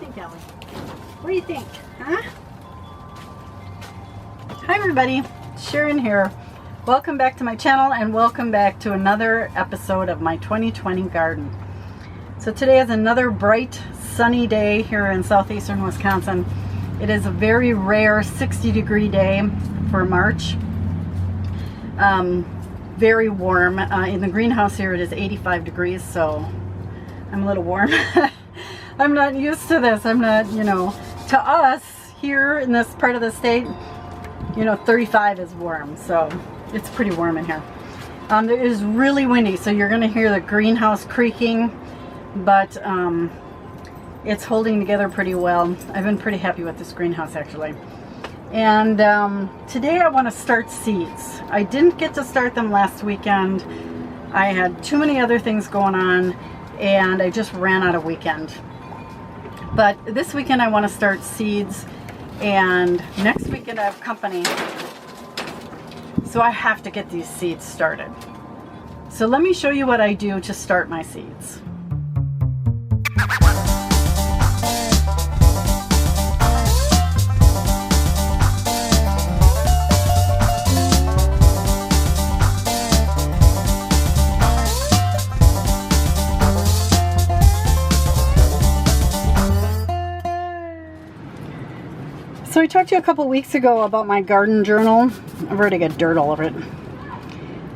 think, Ellie? What do you think? Huh? Hi everybody, Sharon here. Welcome back to my channel and welcome back to another episode of my 2020 garden. So today is another bright sunny day here in southeastern Wisconsin. It is a very rare 60-degree day for March. Very warm. In the greenhouse here it is 85 degrees, so I'm a little warm. I'm not used to this. I'm not, to us here in this part of the state, 35 is warm, so it's pretty warm in here. It is really windy, so you're going to hear the greenhouse creaking, but it's holding together pretty well. I've been pretty happy with this greenhouse actually. And today I want to start seeds. I didn't get to start them last weekend. I had too many other things going on and I just ran out of weekend. But this weekend I want to start seeds, and next weekend I have company. So I have to get these seeds started. So let me show you what I do to start my seeds. So I talked to you a couple weeks ago about my garden journal. I've already got dirt all over it.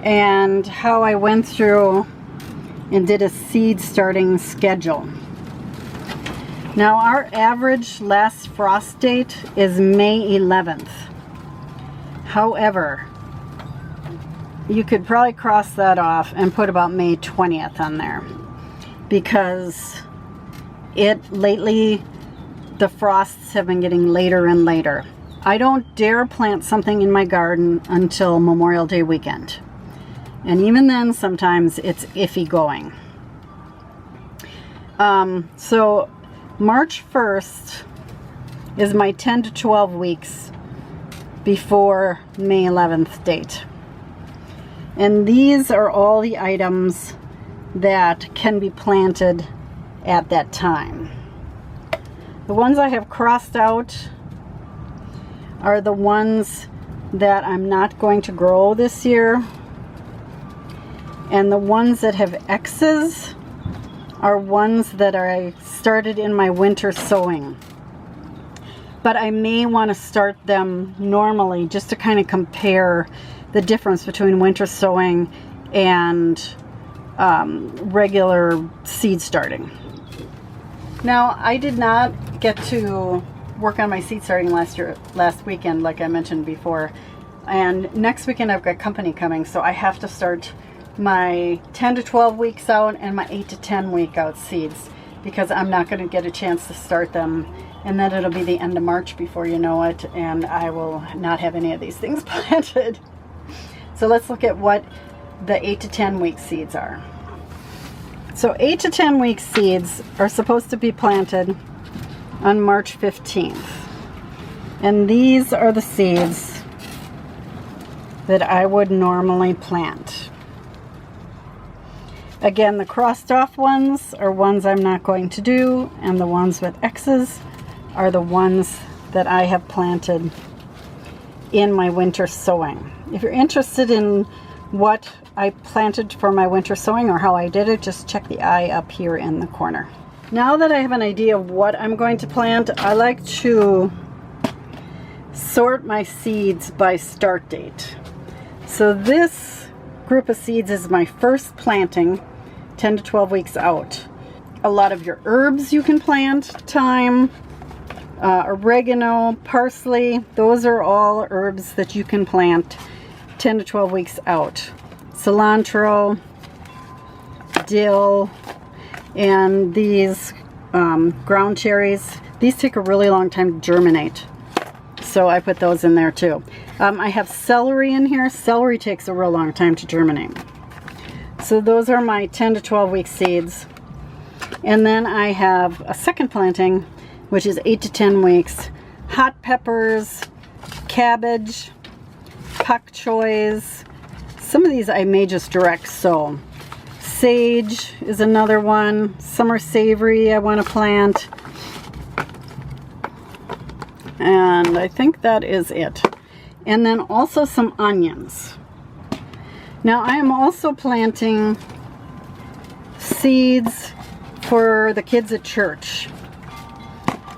And how I went through and did a seed starting schedule. Now our average last frost date is May 11th. However, you could probably cross that off and put about May 20th on there, because lately the frosts have been getting later and later. I don't dare plant something in my garden until Memorial Day weekend. And even then, sometimes it's iffy going. So March 1st is my 10 to 12 weeks before May 11th date. And these are all the items that can be planted at that time. The ones I have crossed out are the ones that I'm not going to grow this year. And the ones that have X's are ones that I started in my winter sowing. But I may want to start them normally just to kind of compare the difference between winter sowing and regular seed starting. Now, I did not get to work on my seed starting last weekend, like I mentioned before. And next weekend I've got company coming, so I have to start my 10 to 12 weeks out and my 8 to 10 week out seeds, because I'm not going to get a chance to start them, and then it'll be the end of March before you know it, and I will not have any of these things planted. So let's look at what the 8 to 10 week seeds are. So 8 to 10 week seeds are supposed to be planted on March 15th. And these are the seeds that I would normally plant. Again, the crossed off ones are ones I'm not going to do, and the ones with X's are the ones that I have planted in my winter sowing. If you're interested in what I planted for my winter sowing or how I did it, just check the eye up here in the corner. Now that I have an idea of what I'm going to plant, I like to sort my seeds by start date. So this group of seeds is my first planting, 10 to 12 weeks out. A lot of your herbs you can plant, thyme, oregano, parsley, those are all herbs that you can plant 10 to 12 weeks out. Cilantro, dill, and these ground cherries. These take a really long time to germinate, so I put those in there too. I have celery in here. Celery takes a real long time to germinate. So those are my 10 to 12 week seeds. And then I have a second planting, which is 8 to 10 weeks. Hot peppers, cabbage, pak choys. Some of these I may just direct sow. Sage is another one. Summer savory I want to plant. And I think that is it. And then also some onions. Now I am also planting seeds for the kids at church.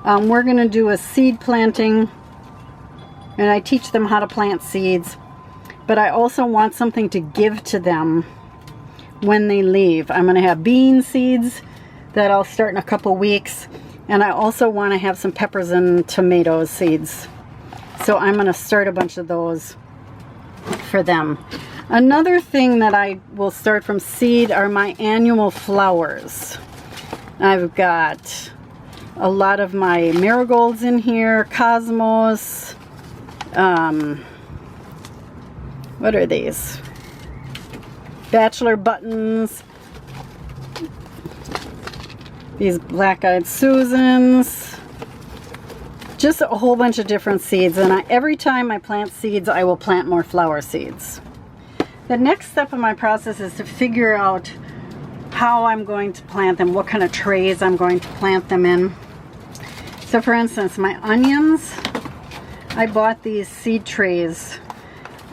We're going to do a seed planting, and I teach them how to plant seeds, but I also want something to give to them when they leave. I'm going to have bean seeds that I'll start in a couple weeks, and I also want to have some peppers and tomato seeds. So I'm going to start a bunch of those for them. Another thing that I will start from seed are my annual flowers. I've got a lot of my marigolds in here, cosmos, what are these? Bachelor buttons, these black-eyed Susans, just a whole bunch of different seeds. And every time I plant seeds, I will plant more flower seeds. The next step of my process is to figure out how I'm going to plant them, what kind of trays I'm going to plant them in. So for instance, my onions, I bought these seed trays.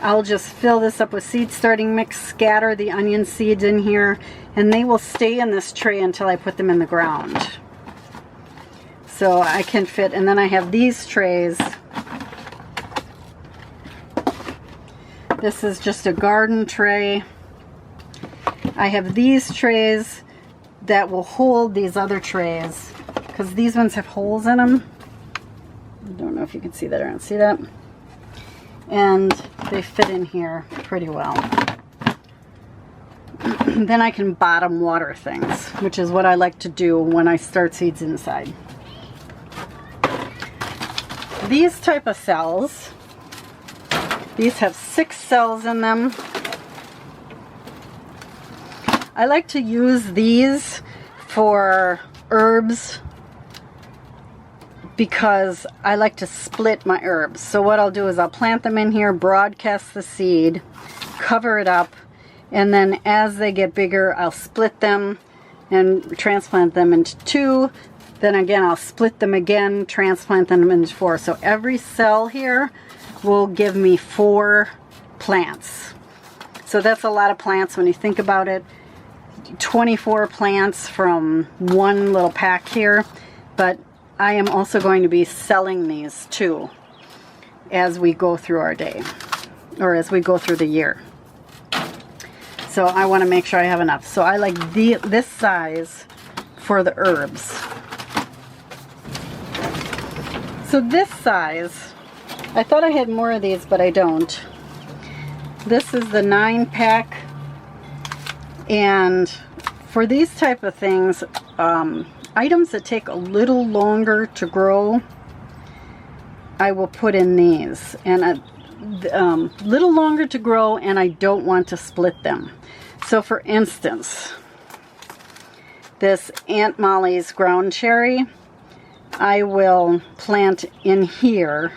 I'll just fill this up with seed starting mix, scatter the onion seeds in here, and they will stay in this tray until I put them in the ground. So I can fit, and then I have these trays. This is just a garden tray. I have these trays that will hold these other trays, because these ones have holes in them. I don't know if you can see that or not. See that? And they fit in here pretty well. Then I can bottom water things, which is what I like to do when I start seeds inside. These type of cells, these have 6 cells in them. I like to use these for herbs because I like to split my herbs. So what I'll do is I'll plant them in here, broadcast the seed, cover it up, and then as they get bigger, I'll split them and transplant them into 2. Then again, I'll split them again, transplant them into 4. So every cell here will give me 4 plants. So that's a lot of plants when you think about it. 24 plants from one little pack here, but I am also going to be selling these too as we go through our day, or as we go through the year. So I want to make sure I have enough. So I like this size for the herbs. So this size, I thought I had more of these, but I don't. This is the 9-pack, and for these type of things, items that take a little longer to grow, I will put in these. And a little longer to grow, and I don't want to split them. So for instance, this Aunt Molly's ground cherry, I will plant in here,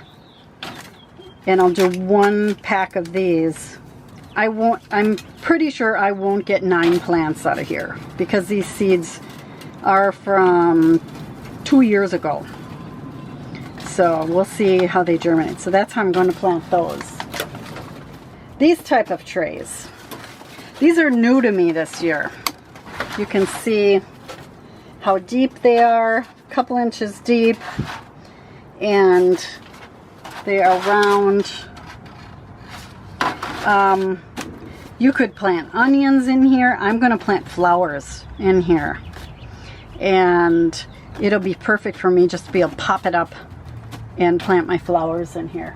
and I'll do 1 pack of these. I'm pretty sure I won't get 9 plants out of here because these seeds are from 2 years ago. So we'll see how they germinate. So that's how I'm going to plant those. These type of trays. These are new to me this year. You can see how deep they are, a couple inches deep, and they are round. You could plant onions in here. I'm going to plant flowers in here. And it'll be perfect for me just to be able to pop it up and plant my flowers in here.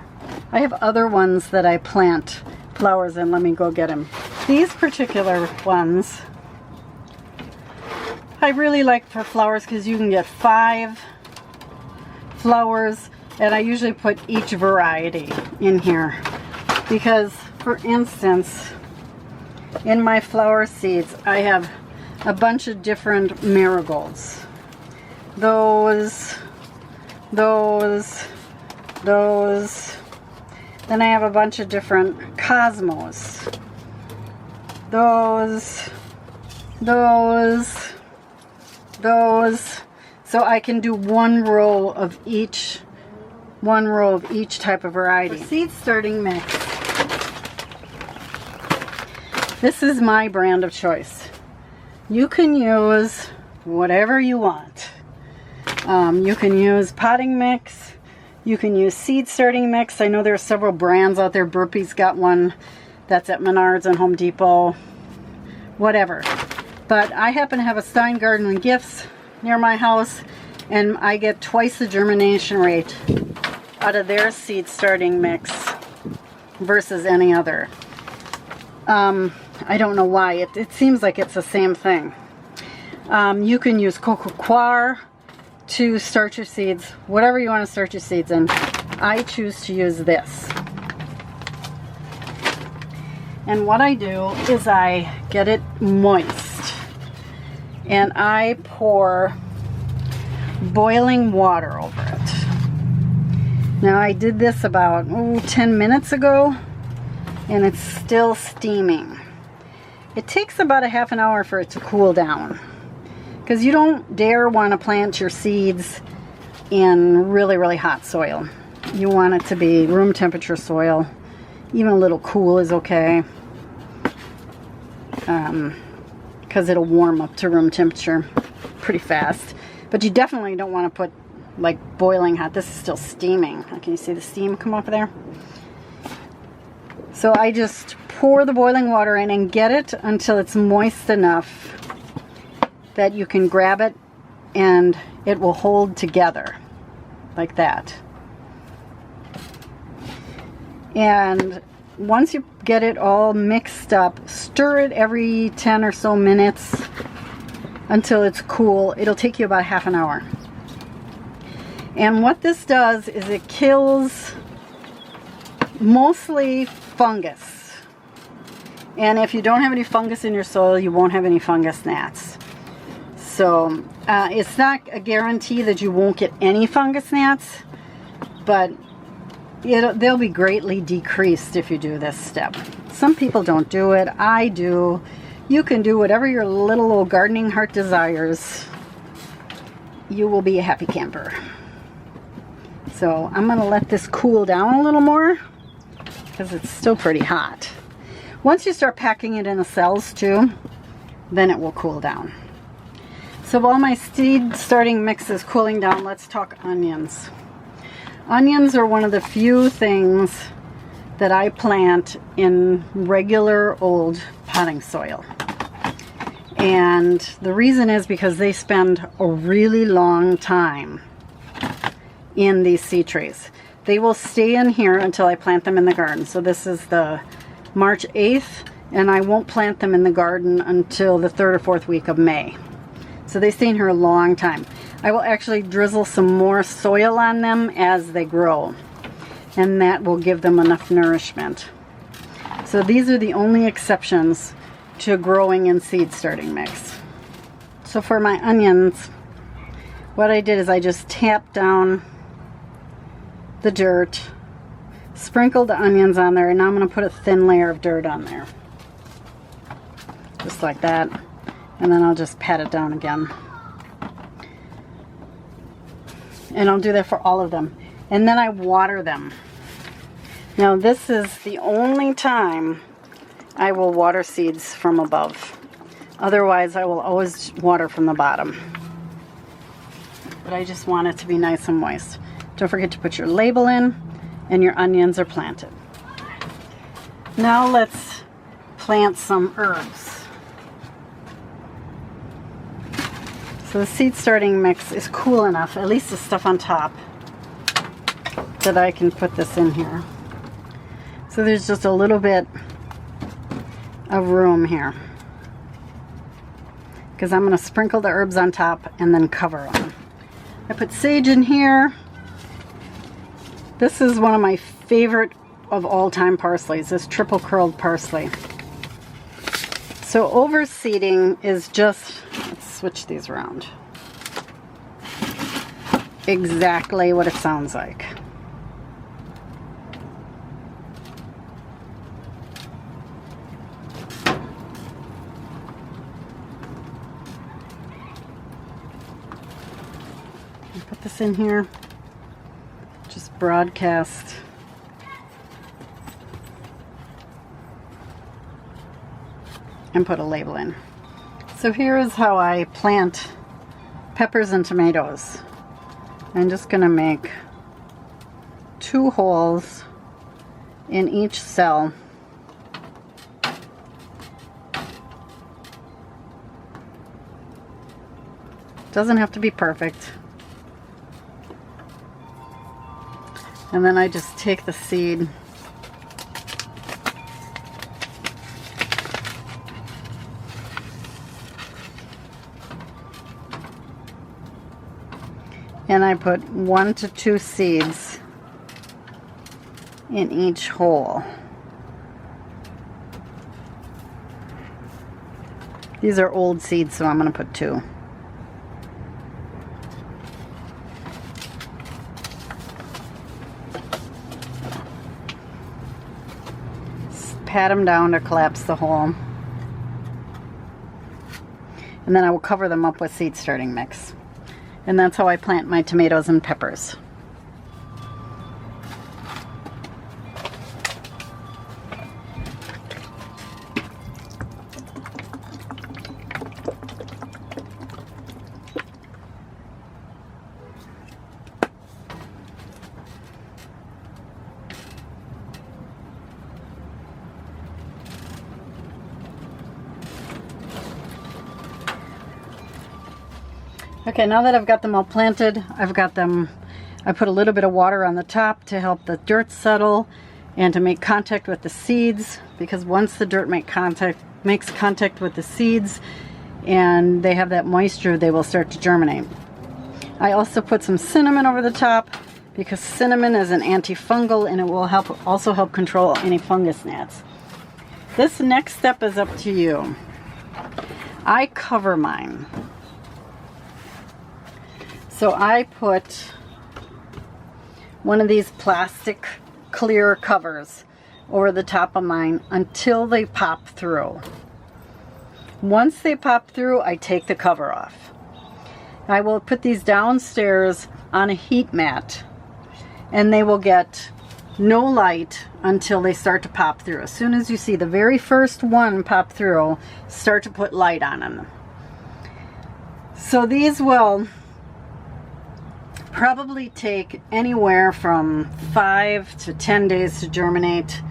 I have other ones that I plant flowers in. Let me go get them. These particular ones I really like for flowers because you can get 5 flowers, and I usually put each variety in here because, for instance, in my flower seeds I have a bunch of different marigolds. Those. Then I have a bunch of different cosmos. Those. So I can do 1 row of each 1 row of each type of variety. Seed starting mix. This is my brand of choice. You can use whatever you want. You can use potting mix. You can use seed starting mix. I know there are several brands out there. Burpee's got one that's at Menards and Home Depot. Whatever. But I happen to have a Stein Garden and Gifts near my house, and I get twice the germination rate out of their seed starting mix versus any other. I don't know why. It seems like it's the same thing. You can use coco coir to start your seeds, whatever you want to start your seeds in. I choose to use this. And what I do is I get it moist and I pour boiling water over it. Now I did this about 10 minutes ago and it's still steaming. It takes about a half an hour for it to cool down, because you don't dare want to plant your seeds in really, really hot soil. You want it to be room temperature soil. Even a little cool is okay, because it'll warm up to room temperature pretty fast. But you definitely don't want to put like boiling hot. This is still steaming. Can you see the steam come up there? So I just pour the boiling water in and get it until it's moist enough that you can grab it and it will hold together like that. And once you get it all mixed up, stir it every 10 or so minutes until it's cool. It'll take you about half an hour. And what this does is it kills mostly fungus. And if you don't have any fungus in your soil, you won't have any fungus gnats. So it's not a guarantee that you won't get any fungus gnats, but they'll be greatly decreased if you do this step. Some people don't do it. I do. You can do whatever your little old gardening heart desires. You will be a happy camper. So I'm going to let this cool down a little more because it's still pretty hot. Once you start packing it in the cells too, then it will cool down. So while my seed starting mix is cooling down, let's talk onions. Onions are one of the few things that I plant in regular old potting soil. And the reason is because they spend a really long time in these seed trays. They will stay in here until I plant them in the garden. So this is the March 8th, and I won't plant them in the garden until the 3rd or 4th week of May. So they stay in here a long time. I will actually drizzle some more soil on them as they grow, and that will give them enough nourishment. So these are the only exceptions to growing in seed starting mix. So for my onions, what I did is I just tapped down the dirt, sprinkled the onions on there, and now I'm going to put a thin layer of dirt on there. Just like that. And then I'll just pat it down again. And I'll do that for all of them. And then I water them. Now this is the only time I will water seeds from above. Otherwise I will always water from the bottom. But I just want it to be nice and moist. Don't forget to put your label in, and your onions are planted. Now let's plant some herbs. So the seed starting mix is cool enough, at least the stuff on top, that I can put this in here. So there's just a little bit of room here, because I'm going to sprinkle the herbs on top and then cover them. I put sage in here. This is one of my favorite of all time parsleys, this triple curled parsley. So overseeding is just, let's switch these around, exactly what it sounds like. Put this in here. just broadcast. And put a label in. So here is how I plant peppers and tomatoes. I'm just going to make 2 holes in each cell. Doesn't have to be perfect. And then I just take the seed and I put 1 to 2 seeds in each hole. These are old seeds, so I'm going to put 2. Just pat them down to collapse the hole. And then I will cover them up with seed starting mix. And that's how I plant my tomatoes and peppers. Okay, now that I've got them all planted, I put a little bit of water on the top to help the dirt settle and to make contact with the seeds, because once the dirt makes contact with the seeds and they have that moisture, they will start to germinate. I also put some cinnamon over the top because cinnamon is an antifungal and it will also help control any fungus gnats. This next step is up to you. I cover mine. So I put one of these plastic clear covers over the top of mine until they pop through. Once they pop through, I take the cover off. I will put these downstairs on a heat mat, and they will get no light until they start to pop through. As soon as you see the very first one pop through, start to put light on them. So these will probably take anywhere from 5 to 10 days to germinate,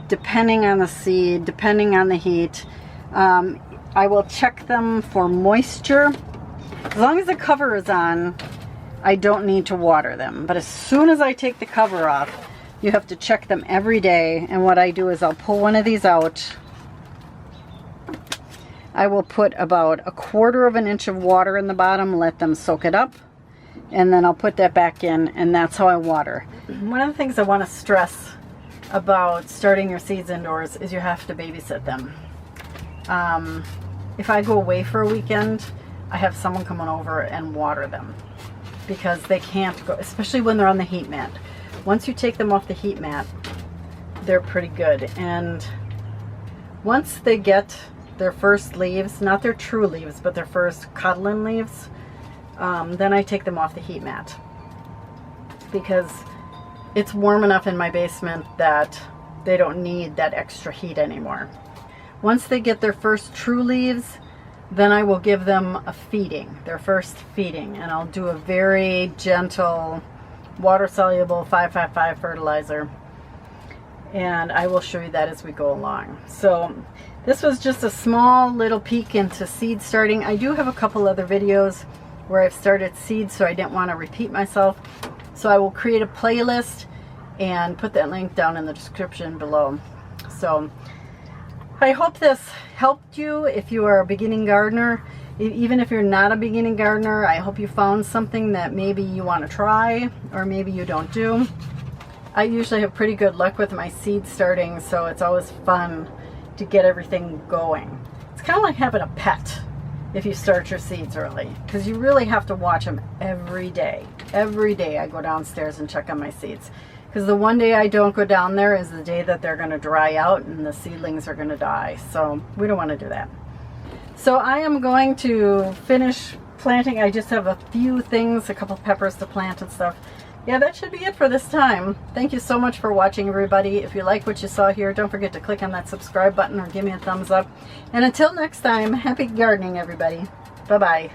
depending on the seed, depending on the heat. I will check them for moisture. As long as the cover is on, I don't need to water them. But as soon as I take the cover off, you have to check them every day. And what I do is I'll pull one of these out. I will put about 1/4 inch of water in the bottom, let them soak it up. And then I'll put that back in, and that's how I water. One of the things I want to stress about starting your seeds indoors is you have to babysit them. If I go away for a weekend, I have someone coming over and water them because they can't go, especially when they're on the heat mat. Once you take them off the heat mat, they're pretty good. And once they get their first leaves, not their true leaves, but their first codlin leaves, then I take them off the heat mat because it's warm enough in my basement that they don't need that extra heat anymore. Once they get their first true leaves, then I will give them a feeding, their first feeding, and I'll do a very gentle water-soluble 555 fertilizer, and I will show you that as we go along. So this was just a small little peek into seed starting. I do have a couple other videos where I've started seeds, so I didn't want to repeat myself. So I will create a playlist and put that link down in the description below. So I hope this helped you if you are a beginning gardener. Even if you're not a beginning gardener, I hope you found something that maybe you want to try or maybe you don't do. I usually have pretty good luck with my seed starting, so it's always fun to get everything going. It's kind of like having a pet if you start your seeds early, because you really have to watch them every day. Every day I go downstairs and check on my seeds, because the one day I don't go down there is the day that they're going to dry out and the seedlings are going to die. So we don't want to do that. So I am going to finish planting. I just have a few things, a couple peppers to plant and stuff. yeah, that should be it for this time. Thank you so much for watching, everybody. If you like what you saw here, don't forget to click on that subscribe button or give me a thumbs up. And until next time, happy gardening, everybody. Bye-bye.